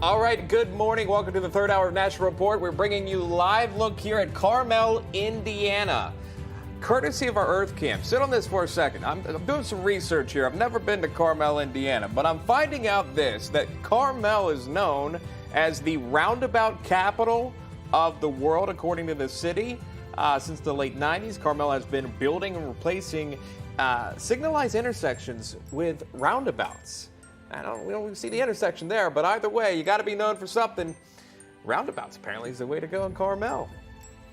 All right, good morning. Welcome to the third hour of National Report. We're bringing you live look here at Carmel, Indiana. Courtesy of our Earth Camp. Sit on this for a second. I'm doing some research here. I've never been to Carmel, Indiana, but I'm finding out that Carmel is known as the roundabout capital of the world, according to the city. Since the late 90s, Carmel has been building and replacing signalized intersections with roundabouts. We don't see the intersection there, but either way, you got to be known for something. Roundabouts apparently is the way to go in Carmel.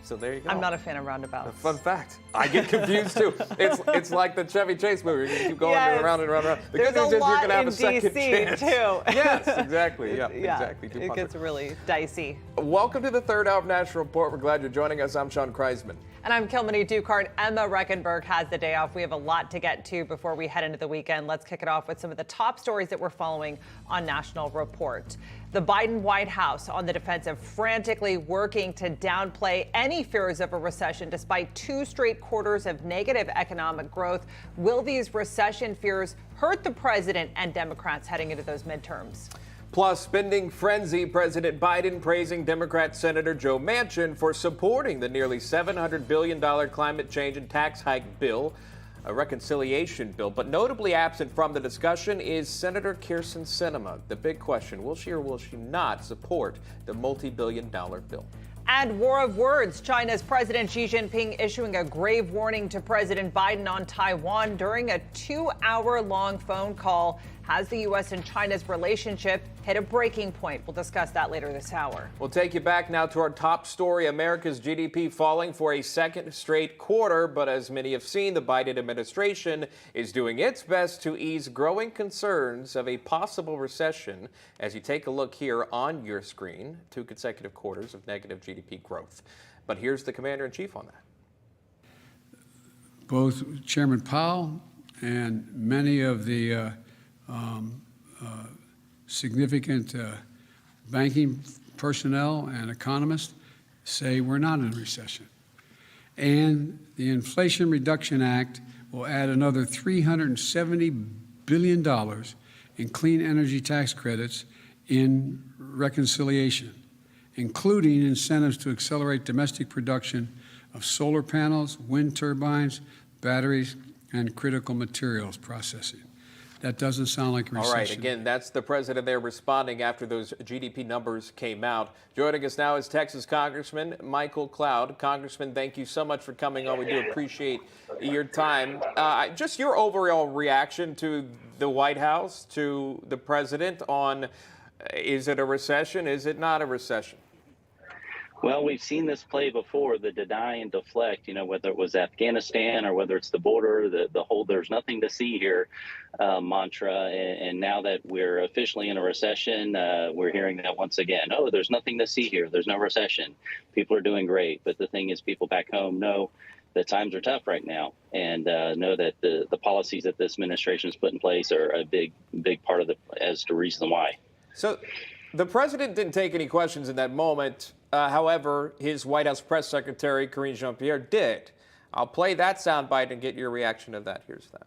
So there you go. I'm not a fan of roundabouts. A fun fact. I get confused too. It's like the Chevy Chase movie. You keep going around and around and around. The good news is you're going to have a second chance. Too. Yes, exactly. Yeah, exactly. It gets really dicey. Welcome to the third hour of National Report. We're glad you're joining us. I'm Sean Kreisman. And I'm Kilmany Dukart. Emma Reckenberg has the day off. We have a lot to get to before we head into the weekend. Let's kick it off with some of the top stories that we're following on National Report. The Biden White House on the defensive, frantically working to downplay any fears of a recession despite 2 straight quarters of negative economic growth. Will these recession fears hurt the president and Democrats heading into those midterms? Plus, spending frenzy, President Biden praising Democrat Senator Joe Manchin for supporting the nearly $700 billion climate change and tax hike bill, a reconciliation bill. But notably absent from the discussion is Senator Kyrsten Sinema. The big question, will she or will she not support the multi-billion-dollar bill? And war of words, China's President Xi Jinping issuing a grave warning to President Biden on Taiwan during a 2-hour-long phone call. Has the U.S. and China's relationship hit a breaking point? We'll discuss that later this hour. We'll take you back now to our top story. America's GDP falling for a second straight quarter. But as many have seen, the Biden administration is doing its best to ease growing concerns of a possible recession. As you take a look here on your screen, 2 consecutive quarters of negative GDP growth. But here's the commander-in-chief on that. Both Chairman Powell and many of the significant banking personnel and economists say we're not in a recession. And the Inflation Reduction Act will add another $370 billion in clean energy tax credits in reconciliation, including incentives to accelerate domestic production of solar panels, wind turbines, batteries, and critical materials processing. That doesn't sound like a recession. All right, again, that's the president there responding after those GDP numbers came out. Joining us now is Texas Congressman Michael Cloud. Congressman, thank you so much for coming on. We do appreciate your time. Just your overall reaction to the White House, to the president on, is it a recession? Is it not a recession? Well, we've seen this play before, the deny and deflect, whether it was Afghanistan or whether it's the border, the whole there's nothing to see here mantra. And now that we're officially in a recession, we're hearing that once again. Oh, there's nothing to see here. There's no recession. People are doing great. But the thing is, people back home know that times are tough right now and know that the policies that this administration has put in place are a big part of as the reason why. So the president didn't take any questions in that moment. However, his White House press secretary, Karine Jean-Pierre, did. I'll play that soundbite and get your reaction to that. Here's that.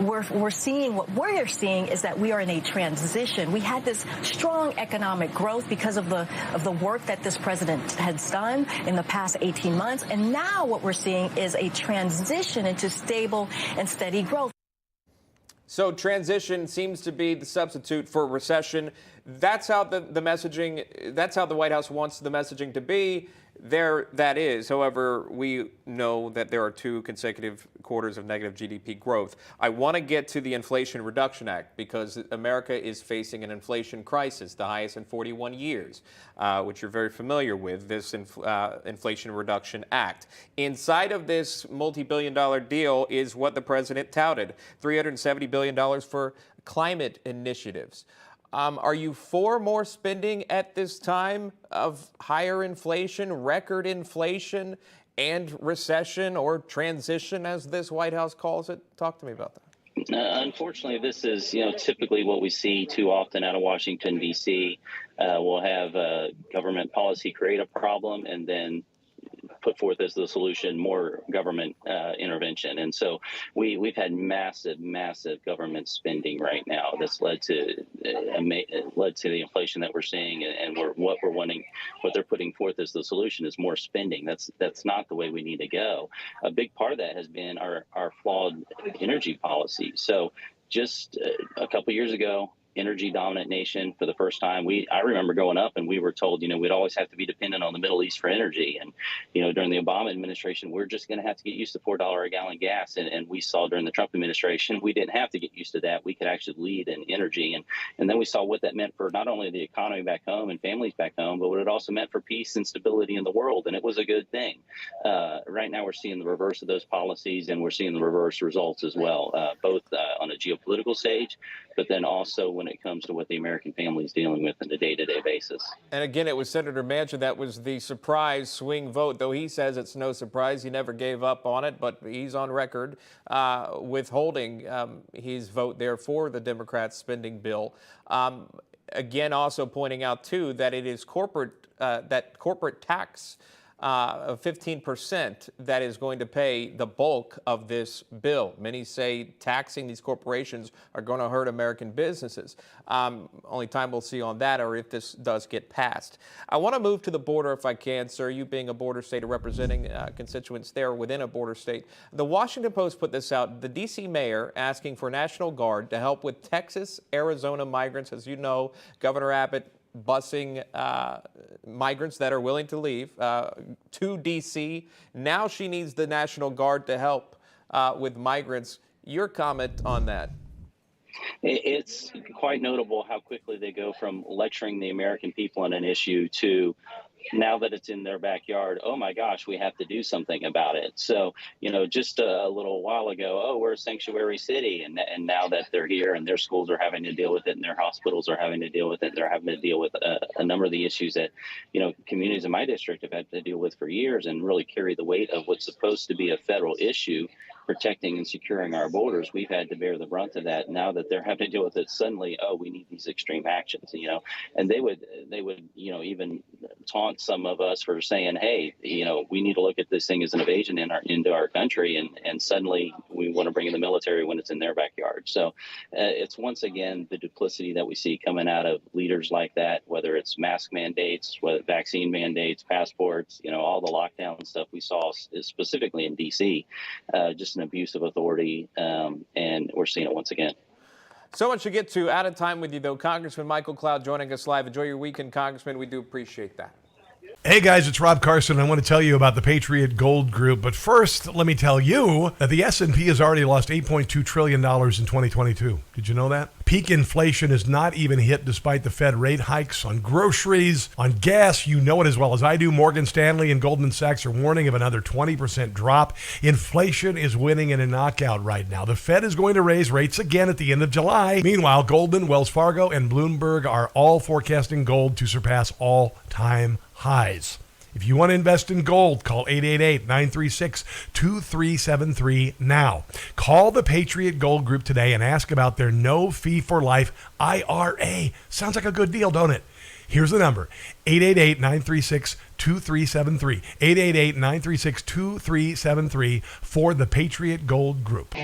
We're seeing, what we're seeing is that we are in a transition. We had this strong economic growth because of the work that this president has done in the past 18 months. And now what we're seeing is a transition into stable and steady growth. So transition seems to be the substitute for recession. That's how the messaging, that's how the White House wants the messaging to be. There, that is. However, we know that there are 2 consecutive quarters of negative GDP growth. I want to get to the Inflation Reduction Act because America is facing an inflation crisis, the highest in 41 years, which you're very familiar with, this Inflation Reduction Act. Inside of this multi-billion-dollar deal is what the president touted, $370 billion for climate initiatives. Are you for more spending at this time of higher inflation, record inflation, and recession or transition, as this White House calls it? Talk to me about that. Unfortunately, this is typically what we see too often out of Washington, D.C. We'll have government policy create a problem and then put forth as the solution more government intervention. And so we've had massive government spending right now that's led to the inflation that we're seeing, and what they're putting forth as the solution is more spending. That's not the way we need to go. A big part of that has been our flawed energy policy. So just a couple years ago, energy dominant nation for the first time. I remember growing up and we were told, we'd always have to be dependent on the Middle East for energy. And, during the Obama administration, we're just going to have to get used to $4 a gallon gas. And we saw during the Trump administration, we didn't have to get used to that. We could actually lead in energy. And then we saw what that meant for not only the economy back home and families back home, but what it also meant for peace and stability in the world. And it was a good thing. Right now, we're seeing the reverse of those policies, and we're seeing the reverse results as well, both on a geopolitical stage, but then also when it comes to what the American family is dealing with on a day-to-day basis. And again, it was Senator Manchin that was the surprise swing vote, though he says it's no surprise. He never gave up on it, but he's on record withholding his vote there for the Democrats' spending bill. Again, also pointing out, too, that it is corporate tax of 15% that is going to pay the bulk of this bill. Many say taxing these corporations are going to hurt American businesses. Only time we'll see on that, or if this does get passed. I want to move to the border if I can, sir. You being a border state or representing constituents there within a border state. The Washington Post put this out. The D.C. mayor asking for National Guard to help with Texas, Arizona migrants. As you know, Governor Abbott busing migrants that are willing to leave to D.C. Now she needs the National Guard to help with migrants. Your comment on that? It's quite notable how quickly they go from lecturing the American people on an issue to, now that it's in their backyard, oh my gosh, we have to do something about it. So, just a little while ago, oh, we're a sanctuary city. And now that they're here and their schools are having to deal with it and their hospitals are having to deal with it, they're having to deal with a number of the issues that, communities in my district have had to deal with for years, and really carry the weight of what's supposed to be a federal issue, protecting and securing our borders. We've had to bear the brunt of that. Now that they're having to deal with it, suddenly, oh, we need these extreme actions, and they would, even taunt some of us for saying, hey, we need to look at this thing as an invasion into our country, and suddenly we want to bring in the military when it's in their backyard. So it's once again the duplicity that we see coming out of leaders like that, whether it's mask mandates, whether vaccine mandates, passports, all the lockdown stuff we saw specifically in D.C., just an abuse of authority, and we're seeing it once again. So much to get to. Out of time with you, though. Congressman Michael Cloud joining us live. Enjoy your weekend, Congressman. We do appreciate that. Hey guys, it's Rob Carson. I want to tell you about the Patriot Gold Group. But first, let me tell you that the S&P has already lost $8.2 trillion in 2022. Did you know that? Peak inflation is not even hit despite the Fed rate hikes on groceries, on gas. You know it as well as I do. Morgan Stanley and Goldman Sachs are warning of another 20% drop. Inflation is winning in a knockout right now. The Fed is going to raise rates again at the end of July. Meanwhile, Goldman, Wells Fargo, and Bloomberg are all forecasting gold to surpass all-time highs. If you want to invest in gold, call 888-936-2373 now. Call the Patriot Gold Group today and ask about their no-fee-for-life IRA. Sounds like a good deal, don't it? Here's the number, 888-936-2373, 888-936-2373 for the Patriot Gold Group.